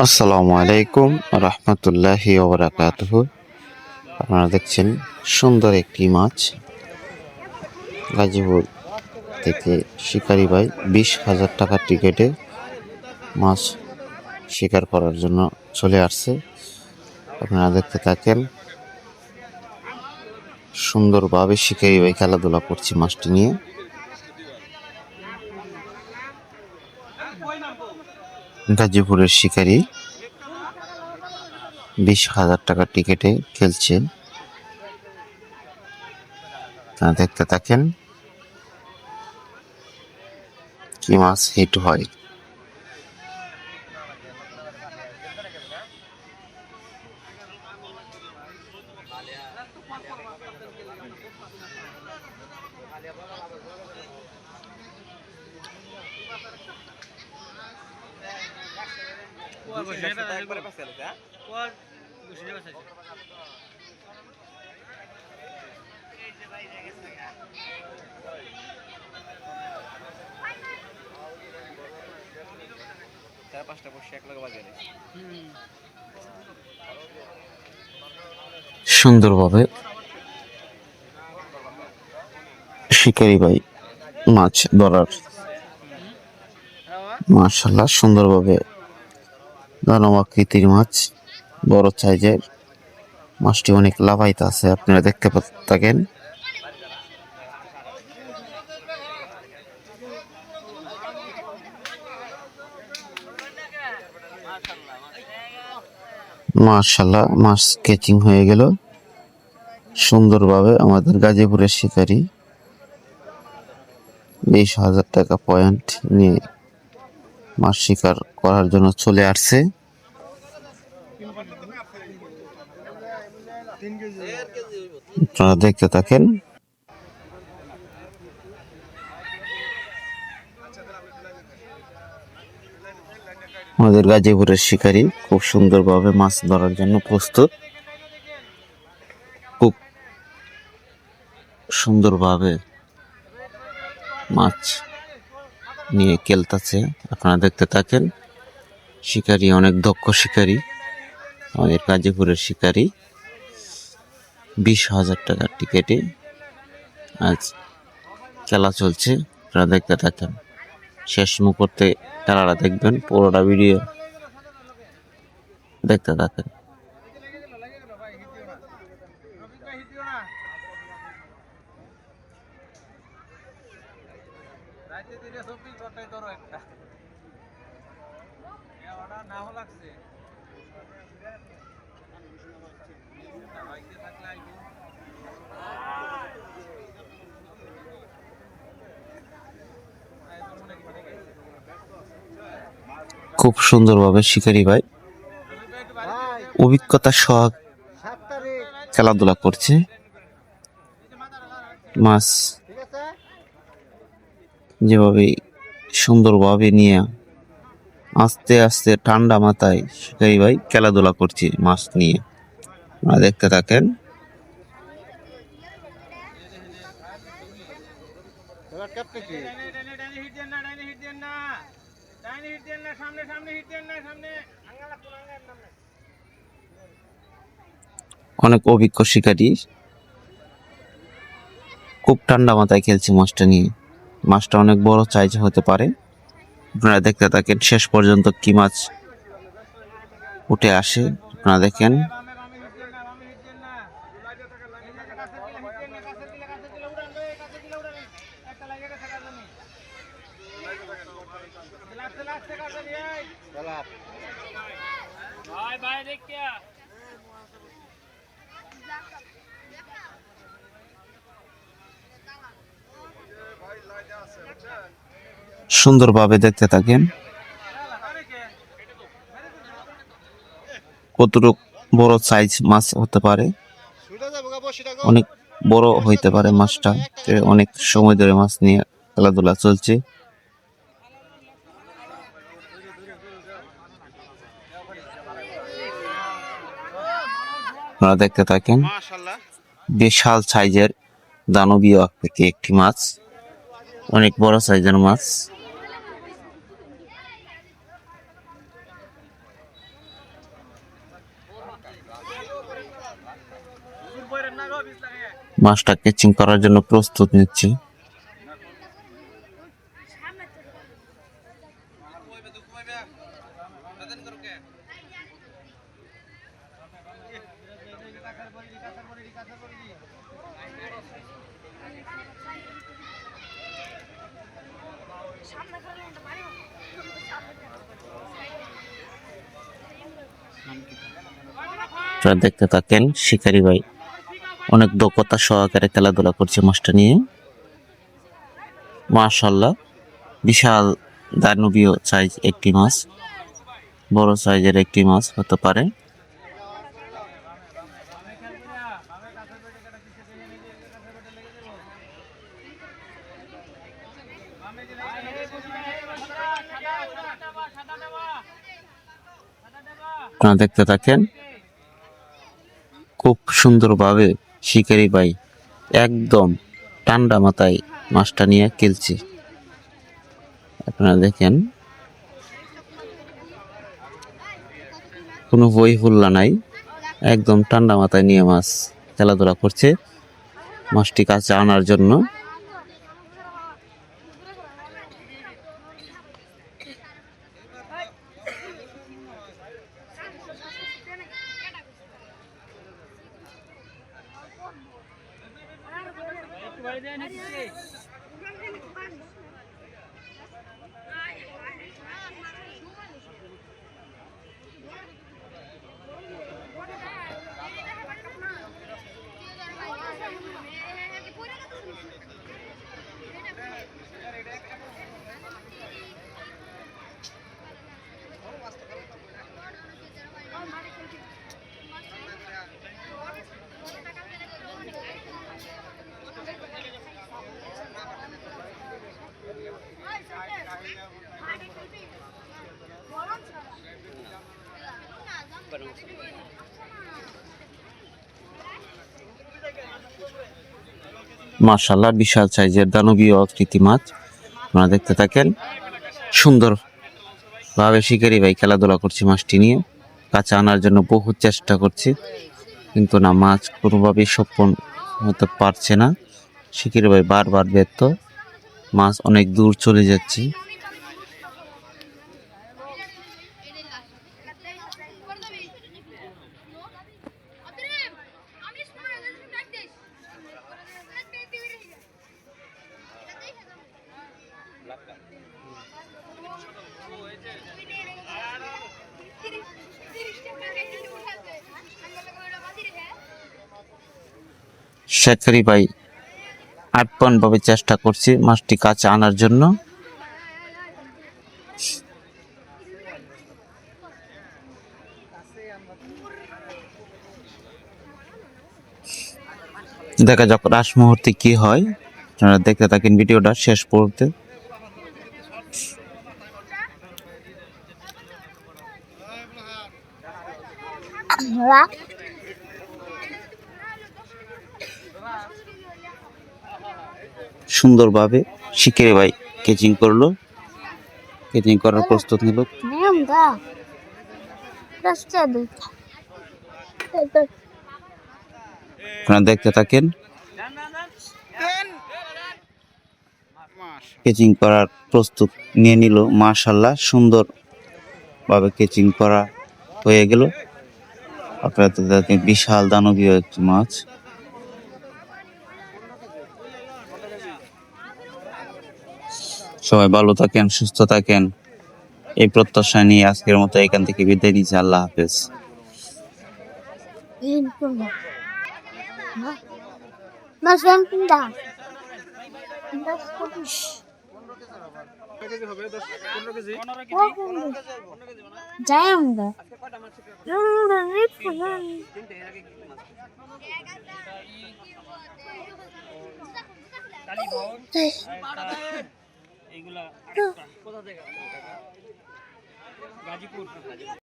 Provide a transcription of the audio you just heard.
আসসালামু আলাইকুম রহমতুল্লাহি ওয়া বারাকাতুহু। আপনারা দেখছেন সুন্দর একটি মাছ। গাজীপুর থেকে শিকারি ভাই 20,000 টাকার টিকেটে মাছ শিকার করার জন্য চলে আসছে। আপনারা দেখতে থাকেন, সুন্দরভাবে শিকারি ভাই খেলাধুলা করছে মাছটি নিয়ে। গাজীপুরের শিকারি 20,000 টাকার টিকেটে খেলছে। দেখতে থাকেন কি মাছ হিট হয়। সুন্দরভাবে শিকারি ভাই মাছ ধরার, মাশাআল্লাহ সুন্দরভাবে দানব আকৃতির মাছ, বড় সাইজের মাছটি অনেক লাফাইতে আছে। আপনারা দেখতে থাকেন। মাশাআল্লাহ মাছ ক্যাচিং হয়ে গেল সুন্দরভাবে। আমাদের গাজীপুরের শিকারি 20,000 টাকা পয়েন্ট নিয়ে মাছ শিকার করার জন্য চলে আসছে। আপনারা দেখতে থাকেন। আমাদের গাজীপুরের শিকারি খুব সুন্দরভাবে মাছ ধরার জন্য প্রস্তুত। খুব সুন্দরভাবে মাছ নিয়ে খেলতেছে। আপনারা দেখতে থাকেন। শিকারি অনেক দক্ষ শিকারি, আমাদের গাজীপুরের শিকারি। 20,000 টাকার টিকেটে আজ খেলা চলছে। আপনারা দেখতে থাকেন, শেষ মুহূর্তে খেলাটা দেখবেন, পুরোটা ভিডিও দেখতে থাকেন। খুব সুন্দরভাবে শিকারি ভাই অভিজ্ঞতা সহ খেলাধুলা করছে। মাছ যেভাবে সুন্দরভাবে নিয়ে আস্তে আস্তে ঠান্ডা মাথায় শিকারি ভাই খেলাধুলা করছে মাছ নিয়ে। আপনারা দেখতে থাকেন। অনেক অভিজ্ঞ শিকারী খুব ঠান্ডা মাথায় খেলছে মাছটা নিয়ে। মাছটা অনেক বড় সাইজ হতে পারে। আপনারা দেখতে থাকেন শেষ পর্যন্ত কি মাছ উঠে আসে। আপনারা দেখেন। সুন্দরভাবে দেখতে থাকেন কতটুকু বড় সাইজ মাছ হতে পারে। অনেক বড় হইতে পারে মাছটা। অনেক সময় ধরে মাছ নিয়ে খেলাধুলা চলছে। আপনারা দেখতে থাকেন। বিশাল সাইজের দানবীয় আকৃতি একটি মাছ, অনেক বড় সাইজের মাছ। মাছটা ক্যাচিং করার জন্য প্রস্তুত নিচ্ছে। দেখতে থাকেন, শিকারি ভাই অনেক দক্ষতা সহকারে খেলাধুলা করছে মাছটা নিয়ে। মাশাআল্লাহ, বিশাল দানবীয় সাইজ একটি মাছ, বড় সাইজের একটি মাছ হতে পারে। আপনারা দেখতে থাকেন, খুব সুন্দরভাবে শিকারি ভাই একদম ঠান্ডা মাথায় মাছটা নিয়ে খেলছে। আপনারা দেখেন, কোনো বই হুল্লা নাই, একদম ঠান্ডা মাথায় নিয়ে মাছ খেলাধুলা করছে মাছটি কাছে আনার জন্য। মাশাআল্লাহ, বিশাল সাইজের দানবীয় আকৃতি মাছ। আপনারা দেখতে থাকেন, সুন্দর ভাবে শিকারি ভাই খেলাধুলা করছে মাছটি নিয়ে, কাছে আনার জন্য বহু চেষ্টা করছে, কিন্তু না, মাছ কোনোভাবেই সফল হতে পারছে না। শিকারি ভাই বারবার ব্যর্থ, মাছ অনেক দূর চলে যাচ্ছে। শিকারি ভাই আপ্রাণভাবে চেষ্টা করছে মাছটি কাছে আনার জন্য। দেখা যাক লাস্ট মুহূর্তে কি হয়। আপনারা দেখতে থাকেন ভিডিওটা শেষ পর্যন্ত। সুন্দরভাবে শিকারি ভাই ক্যাচিং করলো, ক্যাচিং করার প্রস্তুত নিল। আপনারা দেখতে থাকেন, ক্যাচিং করার প্রস্তুত নিয়ে নিল। মাশাআল্লাহ, সুন্দর ভাবে ক্যাচিং করা হয়ে গেল। আপনারা দেখেন, বিশাল দানবীয় একটি মাছ। সবাই ভালো থাকেন, সুস্থ থাকেন, এই প্রত্যাশা নিয়ে আজকের মতো এখান থেকে বিদায় নিচ্ছি। আল্লাহ হাফেজ। গাজীপুর।